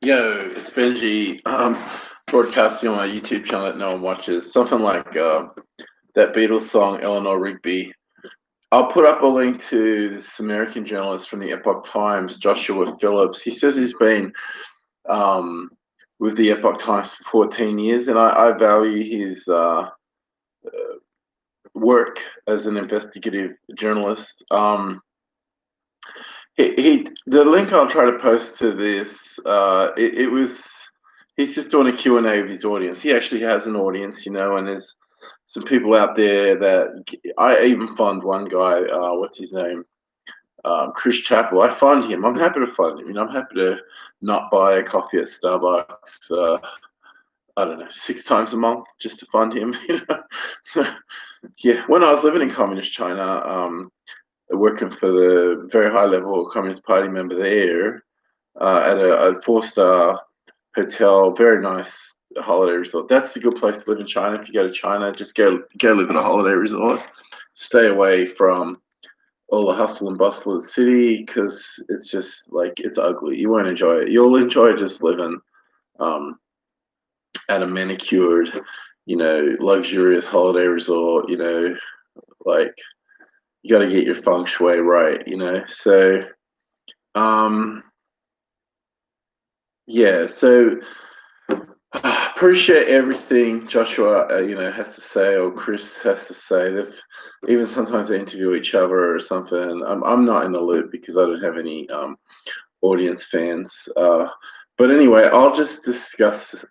Yo, it's Benji, broadcasting on my YouTube channel that no one watches. Something like that Beatles song, Eleanor Rigby. I'll put up a link to this American journalist from the Epoch Times, Joshua Phillips. He says he's been um, with the Epoch Times for 14 years, and I value his work as an investigative journalist. The link I'll try to post to this, it was, he's just doing a Q&A with his audience. He actually has an audience, and there's some people out there that, I even fund one guy, what's his name? Chris Chappell. I fund him. I'm happy to fund him. I'm happy to not buy a coffee at Starbucks, I don't know, 6 times a month just to fund him. So, yeah, when I was living in communist China, working for the very high level Communist Party member there at a 4-star hotel, very nice holiday resort. That's a good place to live in China. If you go to China, just go live at a holiday resort. Stay away from all the hustle and bustle of the city because it's just like it's ugly. You won't enjoy it. You'll enjoy just living um, at a manicured, luxurious holiday resort. Like you got to get your feng shui right. So, um, yeah. So appreciate everything Joshua, has to say, or Chris has to say. Even sometimes they interview each other or something. I'm not in the loop because I don't have any audience fans. But anyway, I'll just discuss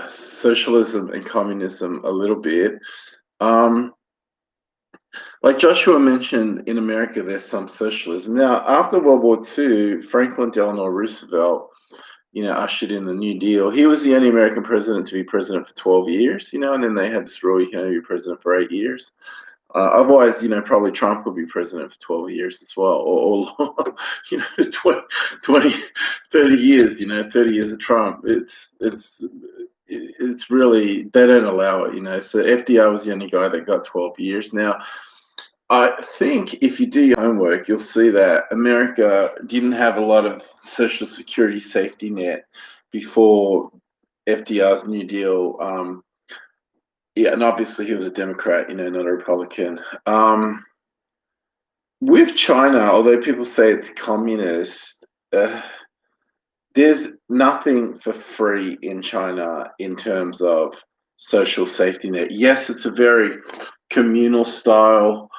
socialism and communism a little bit. Um, Like Joshua mentioned, in America, there's some socialism. Now, after World War II, Franklin Delano Roosevelt, ushered in the New Deal. He was the only American president to be president for 12 years, and then they had this rule you can only be president for 8 years. Otherwise, probably Trump would be president for 12 years as well, or 20, 30 years, 30 years of Trump. It's really, they don't allow it. So FDR was the only guy that got 12 years. Now, I think if you do your homework, you'll see that America didn't have a lot of social security safety net before FDR's New Deal. Yeah, and obviously he was a Democrat, not a Republican. With China, although people say it's communist, there's nothing for free in China in terms of social safety net. Yes, it's a very communal style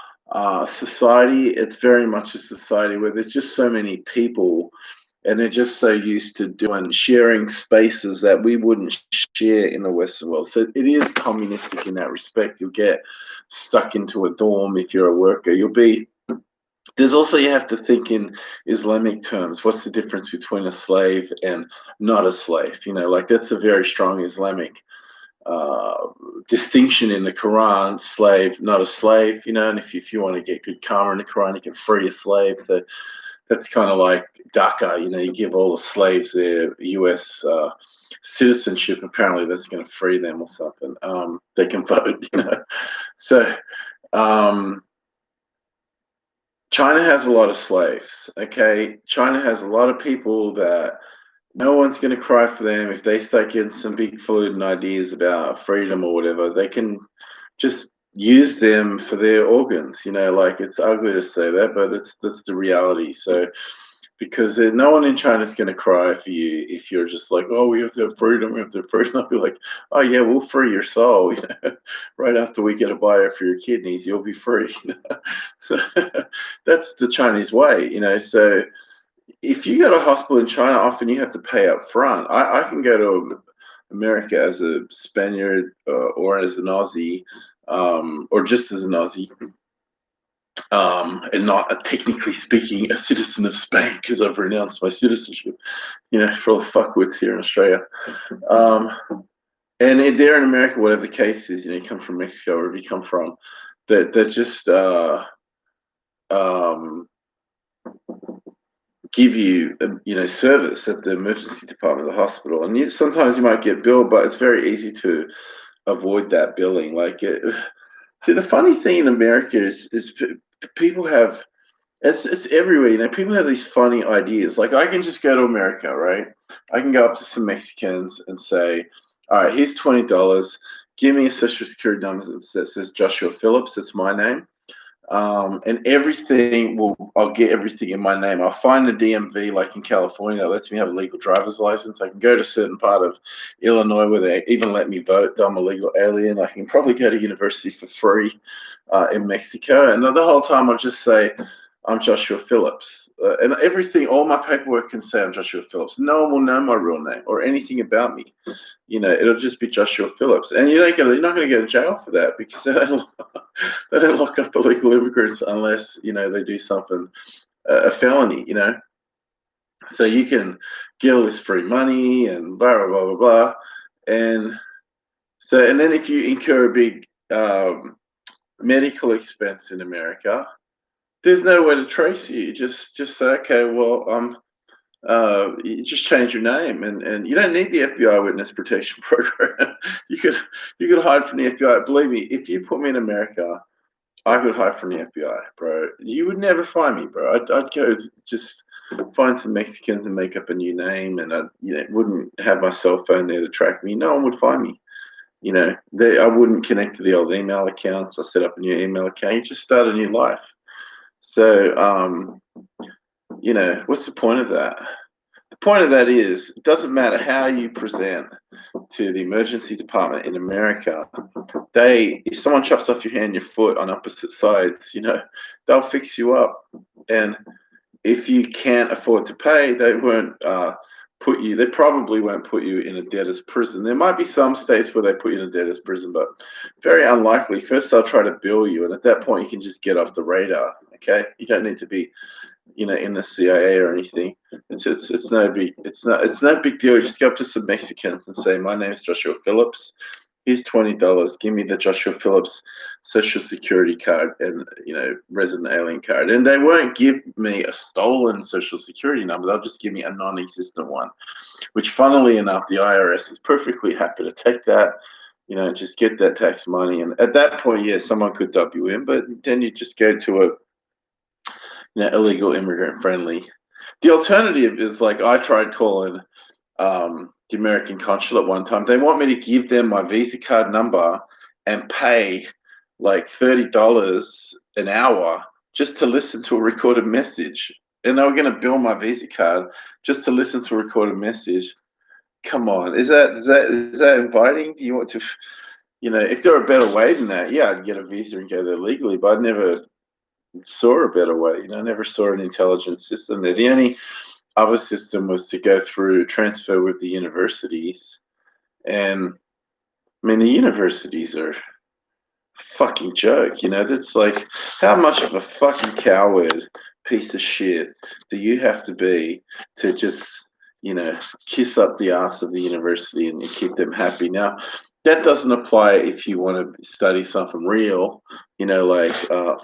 society. It's very much a society where there's just so many people and they're just so used to sharing spaces that we wouldn't share in the Western world. So it is communistic in that respect. You'll get stuck into a dorm if you're a worker. There's also, you have to think in Islamic terms. What's the difference between a slave and not a slave? Like that's a very strong Islamic distinction in the Quran. Slave, not a slave. And if you want to get good karma in the Quran, you can free a slave. So that's kind of like DACA. You give all the slaves their U.S. Citizenship. Apparently, that's going to free them or something. They can vote. So. China has a lot of slaves, okay? China has a lot of people that no one's going to cry for them. If they start getting some big falutin ideas about freedom or whatever, they can just use them for their organs. Like it's ugly to say that, but that's the reality. So, because no one in China is going to cry for you if you're just like, oh, we have to have freedom, we have to have freedom. I'll be like, oh yeah, we'll free your soul. Right after we get a buyer for your kidneys, you'll be free. So that's the Chinese way. So if you go to a hospital in China, often you have to pay up front. I can go to America as a Spaniard or as an Aussie, or just as an Aussie, and not technically speaking a citizen of Spain because I've renounced my citizenship, for all the fuckwits here in Australia. And there in America, whatever the case is, you come from Mexico, wherever you come from, that just give you, service at the emergency department of the hospital. And sometimes you might get billed, but it's very easy to avoid that billing. See, the funny thing in America is people have It's everywhere, you know. People have these funny ideas. Like I can just go to America, right? I can go up to some Mexicans and say, "All right, here's $20. Give me a social security number that says Joshua Phillips. It's my name." And everything will, I'll get everything in my name. I'll find the DMV, like in California, that lets me have a legal driver's license. I can go to a certain part of Illinois where they even let me vote, though I'm a legal alien. I can probably go to university for free in Mexico. And the whole time I'll just say, I'm Joshua Phillips. And everything, all my paperwork can say I'm Joshua Phillips. No one will know my real name or anything about me. You know, it'll just be Joshua Phillips. And you're not going to go to jail for that because they don't lock up illegal immigrants unless, you know, they do something, a felony, you know. So you can get all this free money and blah, blah, blah, blah, blah. And so, and then if you incur a big medical expense in America, there's no way to trace you. Just say, okay, well, you just change your name, and you don't need the FBI witness protection program. You could hide from the FBI. Believe me, if you put me in America, I could hide from the FBI, bro. You would never find me, bro. I'd go just find some Mexicans and make up a new name, and I, you know, wouldn't have my cell phone there to track me. No one would find me. You know, I wouldn't connect to the old email accounts. I set up a new email account. You just start a new life. So, you know, what's the point of that? The point of that is, it doesn't matter how you present to the emergency department in America. If someone chops off your hand and your foot on opposite sides, you know, they'll fix you up. And if you can't afford to pay, they won't they probably won't put you in a debtor's prison. There might be some states where they put you in a debtor's prison, but very unlikely. First, they'll try to bill you, and at that point, you can just get off the radar. Okay, you don't need to be, you know, in the CIA or anything. It's no big deal. You just go up to some Mexicans and say, "My name is Joshua Phillips. Here's $20. Give me the Joshua Phillips social security card and, you know, resident alien card." And they won't give me a stolen social security number. They'll just give me a non-existent one, which, funnily enough, the IRS is perfectly happy to take that. You know, just get that tax money. And at that point, yeah, someone could dub you in, but then you just go to a, you know, illegal immigrant friendly. The alternative is, like, I tried calling the American consulate one time. They want me to give them my Visa card number and pay like $30 an hour just to listen to a recorded message. And they were going to bill my Visa card just to listen to a recorded message. Come on, is that inviting? Do you want to, you know, if there were a better way than that, yeah, I'd get a visa and go there legally. But I never saw a better way. You know, I never saw an intelligent system there. The only other system was to go through transfer with the universities. And I mean, the universities are a fucking joke, you know. That's like, how much of a fucking coward piece of shit do you have to be to just, you know, kiss up the ass of the university and keep them happy? Now, that doesn't apply if you want to study something real, you know, like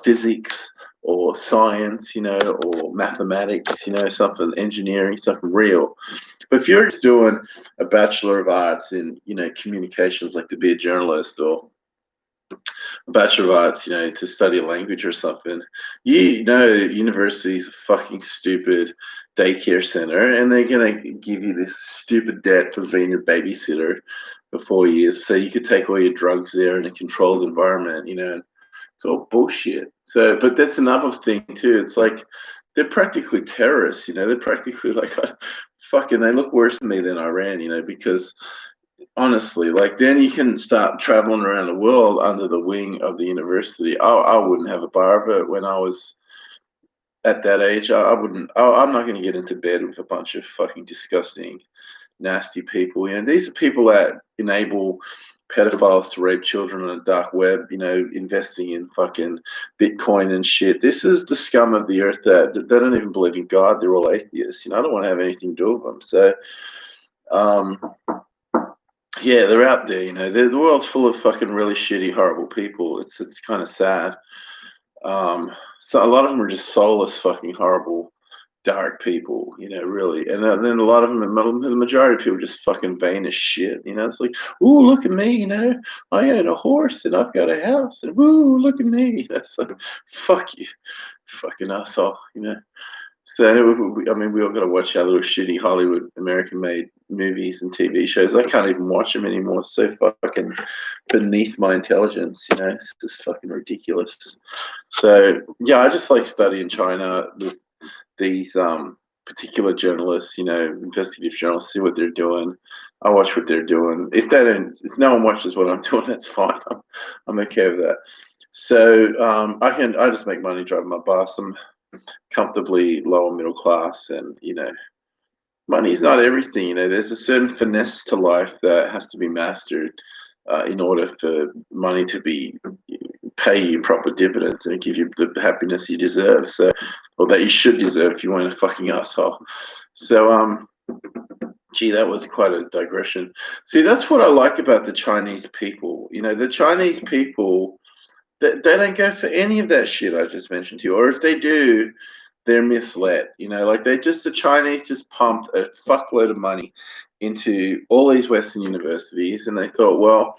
physics or science, you know, or mathematics, you know, something engineering, something real. But if you're just doing a Bachelor of Arts in, you know, communications, like to be a journalist, or a Bachelor of Arts, you know, to study a language or something, you know, university is a fucking stupid daycare center, and they're gonna give you this stupid debt for being your babysitter for 4 years, so you could take all your drugs there in a controlled environment, you know. It's all bullshit. So, but that's another thing too. It's like they're practically terrorists, you know. They're practically like, fucking, they look worse than me than Iran, you know, because honestly, like, then you can start traveling around the world under the wing of the university. I wouldn't have a bar of it when I was at that age. I wouldn't. I'm not going to get into bed with a bunch of fucking disgusting, nasty people. You know, these are people that enable pedophiles to rape children on the dark web, you know, investing in fucking Bitcoin and shit. This is the scum of the earth that they don't even believe in God. They're all atheists. You know, I don't want to have anything to do with them. So, um, yeah, they're out there. You know, the world's full of fucking really shitty, horrible people. It's kind of sad. So a lot of them are just soulless, fucking horrible, dark people, you know, really. And then a lot of them, the majority of people, are just fucking vain as shit. You know, it's like, ooh, look at me, you know, I own a horse and I've got a house, and ooh, look at me. That's like, fuck you, fucking asshole, you know. So I mean, we all got to watch our little shitty Hollywood American-made movies and TV shows. I can't even watch them anymore. It's so fucking beneath my intelligence, you know. It's just fucking ridiculous. So yeah, I just like studying China with these particular journalists, you know, investigative journalists, see what they're doing. I watch what they're doing. If they don't, if no one watches what I'm doing, that's fine. I'm okay with that. So I just make money driving my bus. I'm comfortably lower middle class, and you know, money's not everything. You know, there's a certain finesse to life that has to be mastered in order for money to be pay you proper dividends and give you the happiness you deserve. So, or that you should deserve if you weren't a fucking asshole. So, gee, that was quite a digression. See, that's what I like about the Chinese people. You know, the Chinese people, they don't go for any of that shit I just mentioned to you. Or if they do, they're misled. You know, like the Chinese just pumped a fuckload of money into all these Western universities, and they thought, well,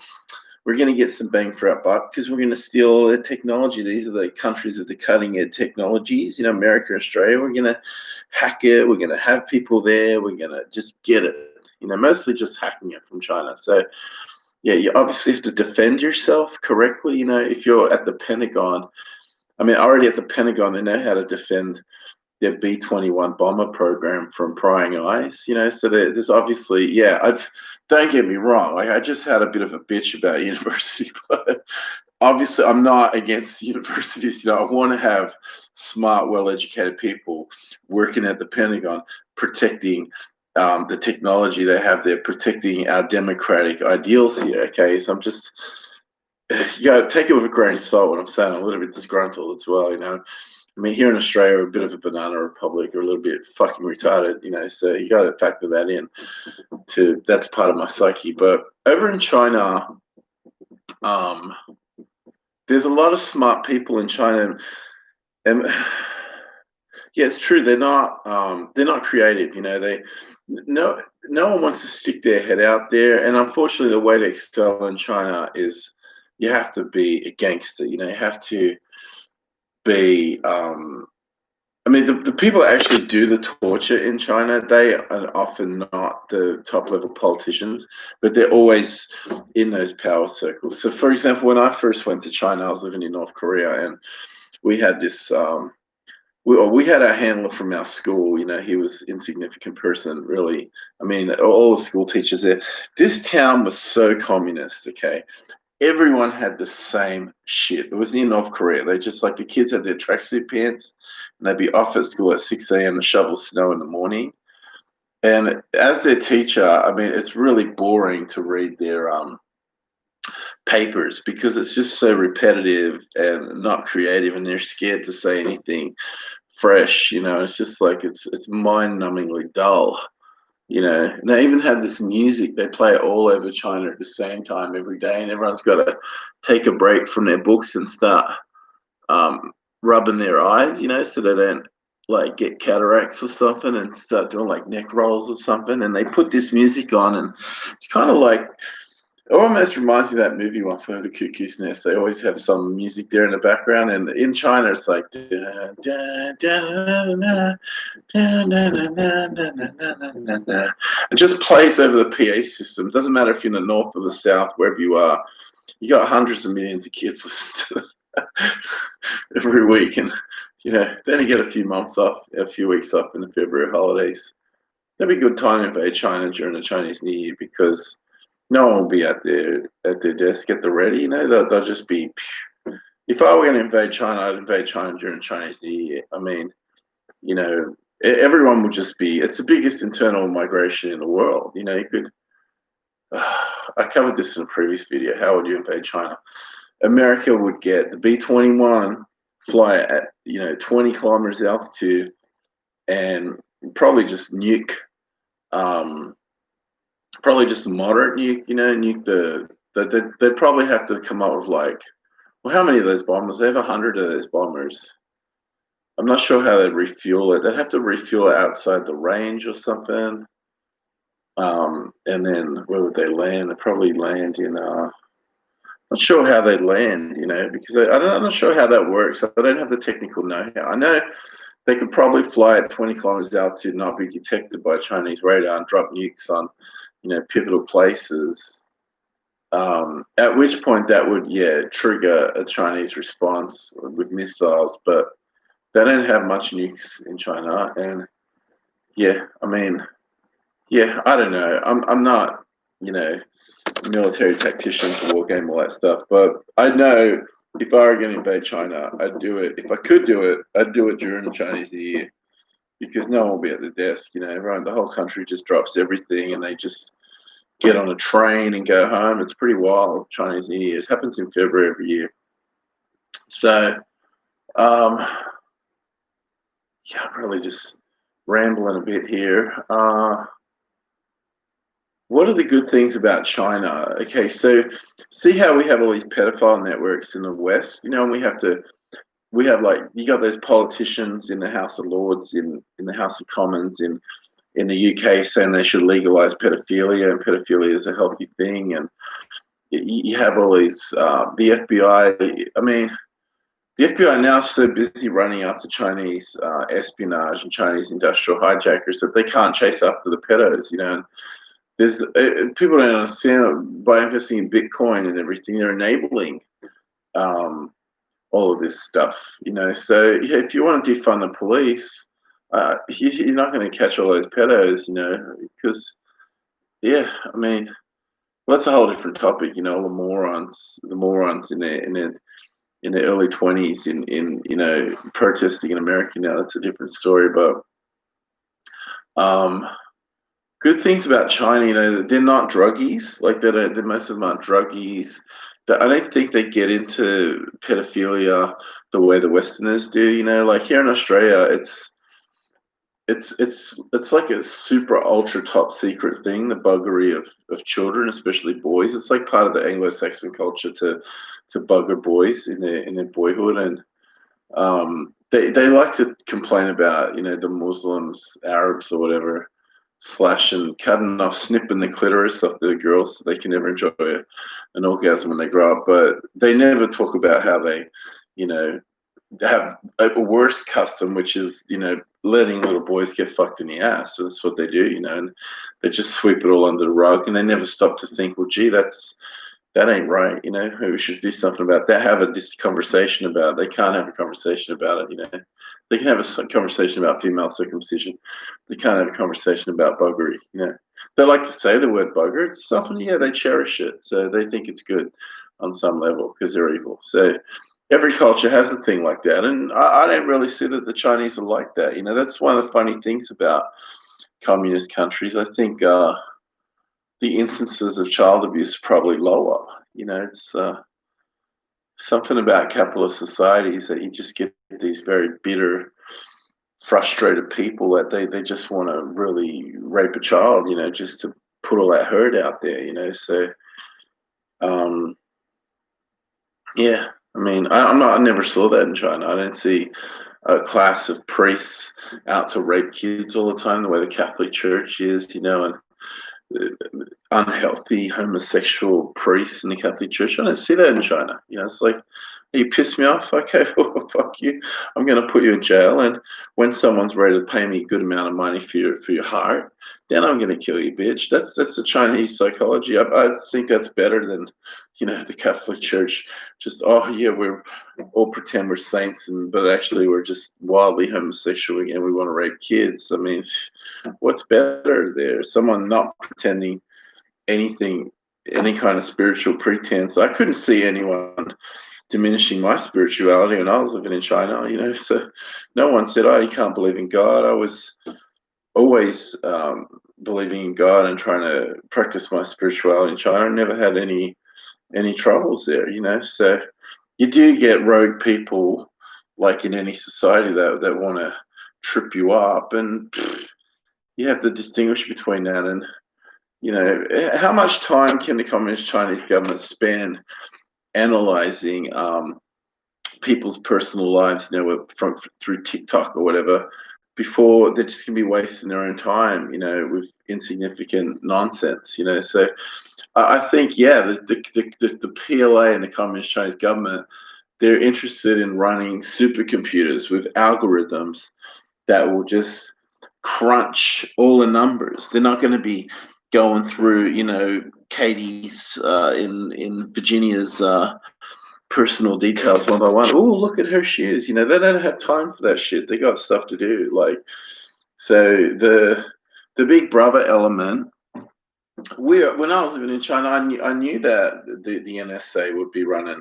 we're going to get some bang for our buck because we're going to steal all their technology. These are the countries with the cutting edge technologies, you know, America, Australia. We're going to hack it. We're going to have people there. We're going to just get it, you know, mostly just hacking it from China. So, yeah, you obviously have to defend yourself correctly. You know, if you're at the Pentagon, I mean, already at the Pentagon, they know how to defend their B-21 bomber program from prying eyes, you know. So there's obviously, yeah. Don't get me wrong. Like I just had a bit of a bitch about university, but obviously I'm not against universities. You know, I want to have smart, well-educated people working at the Pentagon, protecting the technology they have there, protecting our democratic ideals here. Okay, so I'm just you got to take it with a grain of salt. What I'm saying, I'm a little bit disgruntled as well. You know, I mean, here in Australia, we're a bit of a banana republic, or a little bit fucking retarded. You know, so you got to factor that in. That's part of my psyche. But over in China, um, there's a lot of smart people in China, and yeah, it's true. They're not creative. You know, no one wants to stick their head out there. And unfortunately, the way to excel in China is you have to be a gangster. You know, you have to be. I mean, the people that actually do the torture in China, they are often not the top level politicians, but they're always in those power circles. So, for example, when I first went to China, I was living in North Korea, and we had this. We had a handler from our school. You know, he was an insignificant person, really. I mean, all the school teachers there. This town was so communist. Okay, everyone had the same shit. It was in North Korea. They just like the kids had their tracksuit pants, and they'd be off at school at 6 a.m. to shovel snow in the morning. And as their teacher, I mean, it's really boring to read their papers because it's just so repetitive and not creative, and they're scared to say anything fresh. You know, it's just like it's mind-numbingly dull. You know, and they even have this music. They play it all over China at the same time every day, and everyone's got to take a break from their books and start um, rubbing their eyes, you know, so they don't like get cataracts or something, and start doing like neck rolls or something. And they put this music on, and it's kind of like it almost reminds me of that movie One Flew Over the Cuckoo's Nest. They always have some music there in the background, and in China it's like da, da, da, da, it just plays over the PA system. It doesn't matter if you're in the north or the south, wherever you are. You got hundreds of millions of kids listening to every week, and you know then you get a few months off, a few weeks off in the February holidays. That'd be a good time to invade China during the Chinese New Year because no one will be at their desk at the ready. You know, they'll just be. If I were going to invade China, I'd invade China during Chinese New Year. I mean, you know, everyone would just be. It's the biggest internal migration in the world. You know, you could. I covered this in a previous video. How would you invade China? America would get the B-21, fly at 20 kilometers altitude, and probably just nuke. Um, Probably just a moderate nuke. You know, nuke they'd probably have to come up with like, well, how many of those bombers? They have 100 of those bombers. I'm not sure how they'd refuel it. They'd have to refuel it outside the range or something. And then where would they land? They'd probably land in Not sure how they land, because I'm not sure how that works. I don't have the technical know-how. I know they could probably fly at 20 kilometers altitude, not be detected by Chinese radar, and drop nukes on, pivotal places. At which point that would, yeah, trigger a Chinese response with missiles, but they don't have much nukes in China, and yeah, I mean, yeah, I don't know. I'm not, you know, military tactician to war game, all that stuff. But I know if I were going to invade China, I'd do it. If I could do it, I'd do it during the Chinese New Year because no one will be at the desk. Everyone, the whole country just drops everything and they just get on a train and go home. It's pretty wild, Chinese New Year. It happens in February every year. So, um, yeah, I'm really just rambling a bit here. What are the good things about China? Okay, so see how we have all these pedophile networks in the West, and we have like you got those politicians in the House of Lords, in the House of Commons, in the UK saying they should legalize pedophilia and pedophilia is a healthy thing, and you have all these the FBI. I mean, the FBI now is so busy running after Chinese espionage and Chinese industrial hijackers that they can't chase after the pedos, there's people don't understand by investing in Bitcoin and everything, they're enabling um, all of this stuff. So yeah, if you want to defund the police, you're not going to catch all those pedos, because yeah, I mean, well, that's a whole different topic. The morons in the early 20s in protesting in America. Now that's a different story, but um, good things about China, they're not druggies. Like most of them aren't druggies. I don't think they get into pedophilia the way the Westerners do. Like here in Australia, it's like a super ultra top secret thing. The buggery of children, especially boys. It's like part of the Anglo-Saxon culture to bugger boys in their boyhood, and they like to complain about the Muslims, Arabs, or whatever, slashing, cutting off, snipping the clitoris off the girls so they can never enjoy an orgasm when they grow up. But they never talk about how you know, have a worse custom, which is letting little boys get fucked in the ass. So that's what they do, and they just sweep it all under the rug, and they never stop to think, well, gee, that ain't right. We should do something about that. Have a conversation about it. They can't have a conversation about it. They can have a conversation about female circumcision. They can't have a conversation about buggery. They like to say the word bugger. It's something, yeah, they cherish it. So they think it's good on some level because they're evil. So every culture has a thing like that. And I don't really see that the Chinese are like that. That's one of the funny things about communist countries. I think the instances of child abuse are probably lower. It's something about capitalist societies that you just get these very bitter, frustrated people that they just want to really rape a child, just to put all that hurt out there. So, um, yeah, I mean, I never saw that in China. I don't see a class of priests out to rape kids all the time the way the Catholic Church is, and unhealthy homosexual priests in the Catholic Church. I don't see that in China. It's like, you piss me off, okay, well, fuck you. I'm going to put you in jail, and when someone's ready to pay me a good amount of money for your heart, then I'm going to kill you, bitch. That's the Chinese psychology. I think that's better than the Catholic Church. Just, oh yeah, we're all pretend we're saints, but actually we're just wildly homosexual and we want to rape kids. I mean, what's better there? Someone not pretending anything, any kind of spiritual pretense. I couldn't see anyone diminishing my spirituality when I was living in China, so no one said, oh, you can't believe in God. I was always believing in God and trying to practice my spirituality in China. I never had any troubles there, so you do get rogue people like in any society that want to trip you up, and you have to distinguish between that and how much time can the communist Chinese government spend analyzing people's personal lives, from through TikTok or whatever, before they're just going to be wasting their own time, with insignificant nonsense, So I think, yeah, the PLA and the Communist Chinese government, they're interested in running supercomputers with algorithms that will just crunch all the numbers. They're not going to be going through, Katie's in Virginia's personal details one by one. Oh, look at her shoes. They don't have time for that shit. They got stuff to do. So the big brother element. When I was living in China, I knew that the NSA would be running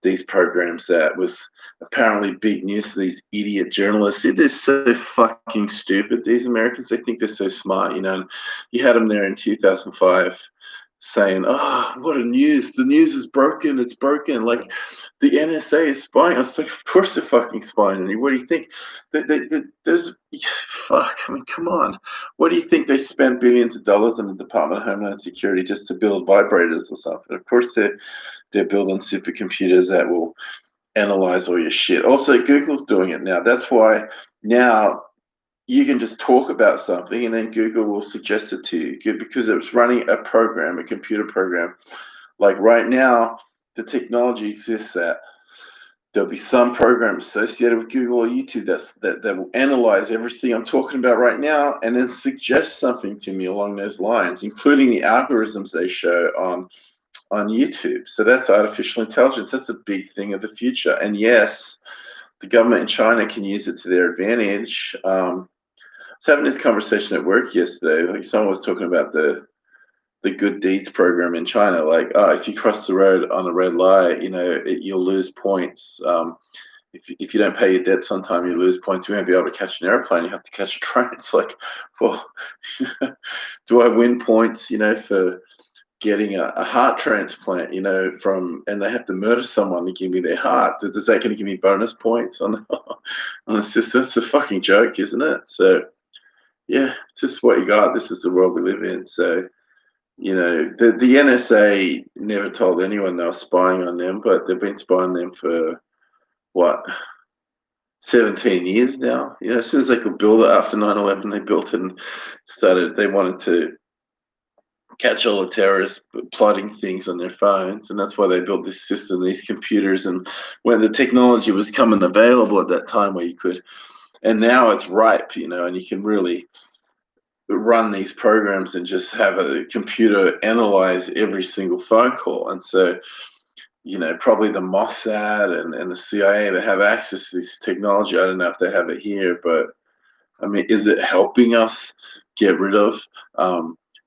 these programs. That was apparently big news to these idiot journalists. They're so fucking stupid. These Americans, they think they're so smart, And you had them there in 2005 saying, "Oh, what a news! The news is broken. It's broken. Like the NSA is spying." I was like, "Of course they're fucking spying on you. What do you think? There's fuck. I mean, come on. What do you think they spent billions of dollars in the Department of Homeland Security just to build vibrators or something? Of course they're building supercomputers that will analyze all your shit. Also, Google's doing it now. That's why now you can just talk about something and then Google will suggest it to you because it's running a program, a computer program. Like right now, the technology exists that there'll be some program associated with Google or YouTube that will analyze everything I'm talking about right now and then suggest something to me along those lines, including the algorithms they show on YouTube. So that's artificial intelligence. That's a big thing of the future. And yes, the government in China can use it to their advantage. I was having this conversation at work yesterday. Like someone was talking about the good deeds program in China. Like, if you cross the road on a red light, you'll lose points. If you don't pay your debts on time, you lose points. You won't be able to catch an airplane. You have to catch a train. It's like, well, do I win points? For getting a heart transplant, and they have to murder someone to give me their heart. Is that going to give me bonus points on the system? It's a fucking joke, isn't it? So, yeah, it's just what you got. This is the world we live in. So, the NSA never told anyone they were spying on them, but they've been spying on them for, what, 17 years now? As soon as they could build it after 9/11, they built it and they wanted to catch all the terrorists plotting things on their phones, and that's why they built this system, these computers. And when the technology was coming available at that time, where you could, and now it's ripe, and you can really run these programs and just have a computer analyze every single phone call. And so, probably the Mossad and the CIA, they have access to this technology. I don't know if they have it here, but I mean, is it helping us get rid of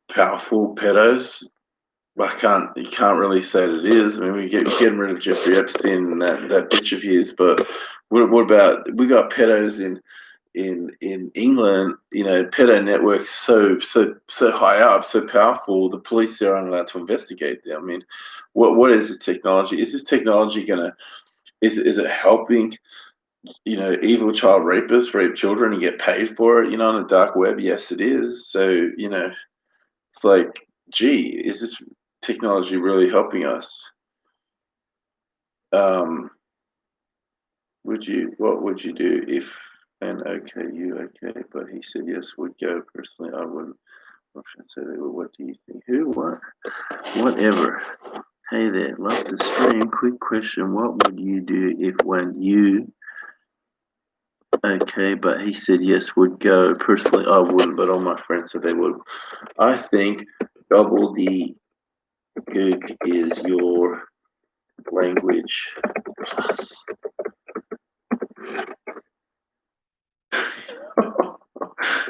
powerful pedos? You can't really say that it is. I mean, we're getting rid of Jeffrey Epstein and that bitch of his, but what about, we got pedos in England, pedo networks so high up, so powerful, the police are unallowed to investigate them. I mean, what is this technology? Is this technology is it helping, evil child rapists rape children and get paid for it, on the dark web? Yes, it is. So, it's like, gee, is this technology really helping us? What would you do if an okay, but he said yes would go? Personally, I wouldn't. Option said, well, what do you think? Who won? Whatever. Hey there, lots of stream. Quick question: what would you do if when you okay, but he said yes would go? Personally, I wouldn't, but all my friends said they would. I think double the gook is your language plus.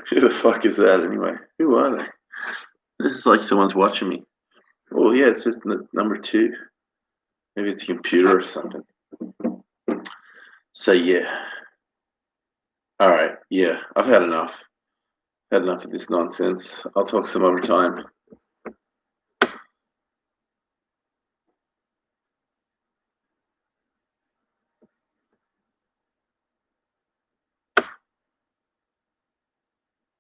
Who the fuck is that anyway? Who are they? This is like someone's watching me. Oh yeah, it's just number 2. Maybe it's a computer or something. So yeah. All right. Yeah, I've had enough. Had enough of this nonsense. I'll talk some other time.